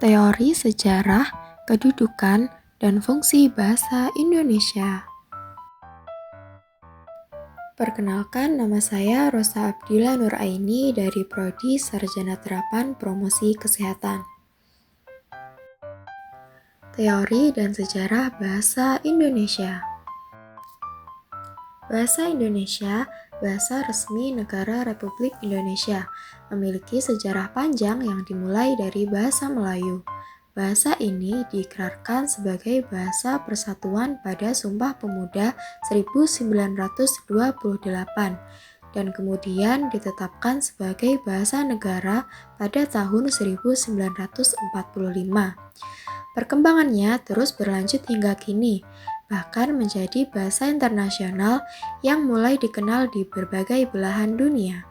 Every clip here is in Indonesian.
Teori sejarah, kedudukan, dan fungsi bahasa Indonesia. Perkenalkan, nama saya Rosa Abdillah Nuraini dari Prodi Sarjana Terapan Promosi Kesehatan. Teori dan sejarah bahasa Indonesia. Bahasa Indonesia, bahasa resmi Negara Republik Indonesia, memiliki sejarah panjang yang dimulai dari bahasa Melayu. Bahasa ini diikrarkan sebagai bahasa persatuan pada Sumpah Pemuda 1928 dan kemudian ditetapkan sebagai bahasa negara pada tahun 1945. Perkembangannya terus berlanjut hingga kini, bahkan menjadi bahasa internasional yang mulai dikenal di berbagai belahan dunia.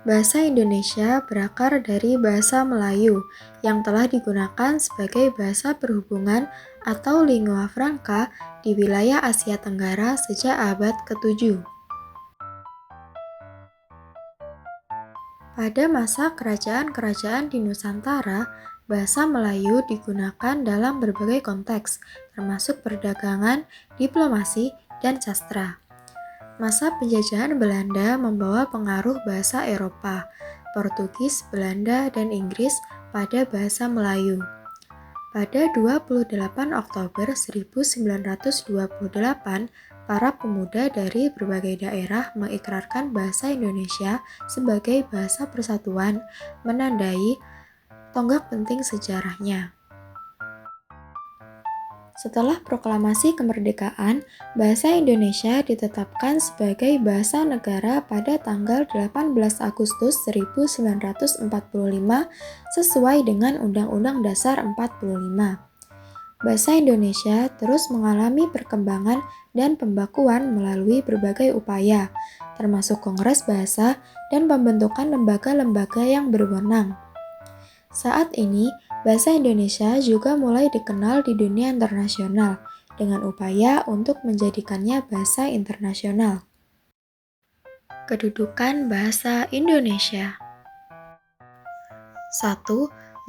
Bahasa Indonesia berakar dari bahasa Melayu yang telah digunakan sebagai bahasa perhubungan atau lingua franca di wilayah Asia Tenggara sejak abad ke-7. Pada masa kerajaan-kerajaan di Nusantara, bahasa Melayu digunakan dalam berbagai konteks, termasuk perdagangan, diplomasi, dan sastra. Masa penjajahan Belanda membawa pengaruh bahasa Eropa, Portugis, Belanda, dan Inggris pada bahasa Melayu. Pada 28 Oktober 1928, para pemuda dari berbagai daerah mengikrarkan bahasa Indonesia sebagai bahasa persatuan, menandai tonggak penting sejarahnya. Setelah proklamasi kemerdekaan, bahasa Indonesia ditetapkan sebagai bahasa negara pada tanggal 18 Agustus 1945 sesuai dengan Undang-Undang Dasar 45. Bahasa Indonesia terus mengalami perkembangan dan pembakuan melalui berbagai upaya, termasuk Kongres Bahasa dan pembentukan lembaga-lembaga yang berwenang. Saat ini, bahasa Indonesia juga mulai dikenal di dunia internasional dengan upaya untuk menjadikannya bahasa internasional. Kedudukan bahasa Indonesia. 1.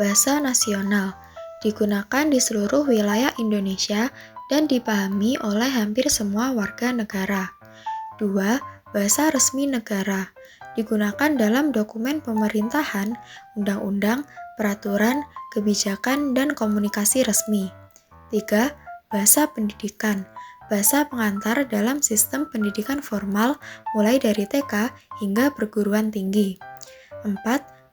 Bahasa nasional. Digunakan di seluruh wilayah Indonesia dan dipahami oleh hampir semua warga negara. 2. Bahasa resmi negara. Digunakan dalam dokumen pemerintahan, undang-undang, peraturan, kebijakan, dan komunikasi resmi. 3. Bahasa pendidikan. Bahasa pengantar dalam sistem pendidikan formal mulai dari TK hingga perguruan tinggi. 4.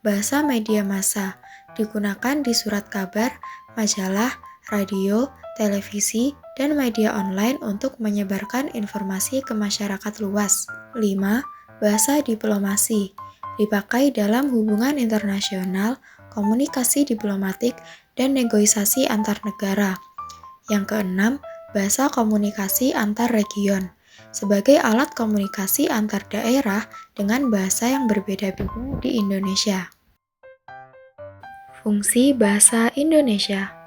Bahasa media massa. Digunakan di surat kabar, majalah, radio, televisi, dan media online untuk menyebarkan informasi ke masyarakat luas. 5. Bahasa diplomasi. Dipakai dalam hubungan internasional, komunikasi diplomatik, dan negosiasi antar negara. Yang keenam, bahasa komunikasi antar region, sebagai alat komunikasi antar daerah dengan bahasa yang berbeda-beda di Indonesia. Fungsi bahasa Indonesia.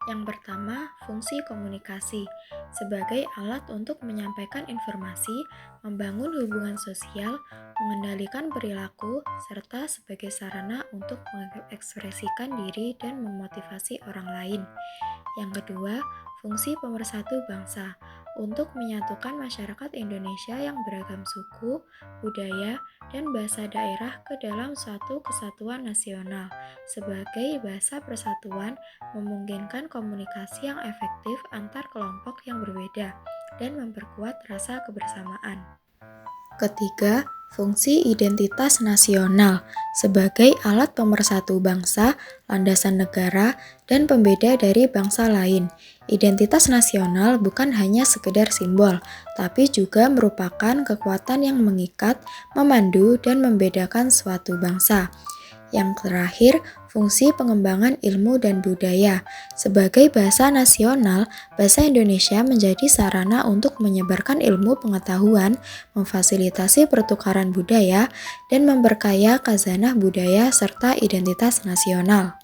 Yang pertama, fungsi komunikasi sebagai alat untuk menyampaikan informasi, membangun hubungan sosial, mengendalikan perilaku, serta sebagai sarana untuk mengekspresikan diri dan memotivasi orang lain. Yang kedua, fungsi pemersatu bangsa untuk menyatukan masyarakat Indonesia yang beragam suku, budaya, dan bahasa daerah ke dalam suatu kesatuan nasional. Sebagai bahasa persatuan, memungkinkan komunikasi yang efektif antar kelompok yang berbeda dan memperkuat rasa kebersamaan. Ketiga, fungsi identitas nasional sebagai alat pemersatu bangsa, landasan negara, dan pembeda dari bangsa lain. Identitas nasional bukan hanya sekedar simbol, tapi juga merupakan kekuatan yang mengikat, memandu, dan membedakan suatu bangsa. Yang terakhir, fungsi pengembangan ilmu dan budaya. Sebagai bahasa nasional, bahasa Indonesia menjadi sarana untuk menyebarkan ilmu pengetahuan, memfasilitasi pertukaran budaya, dan memperkaya khazanah budaya serta identitas nasional.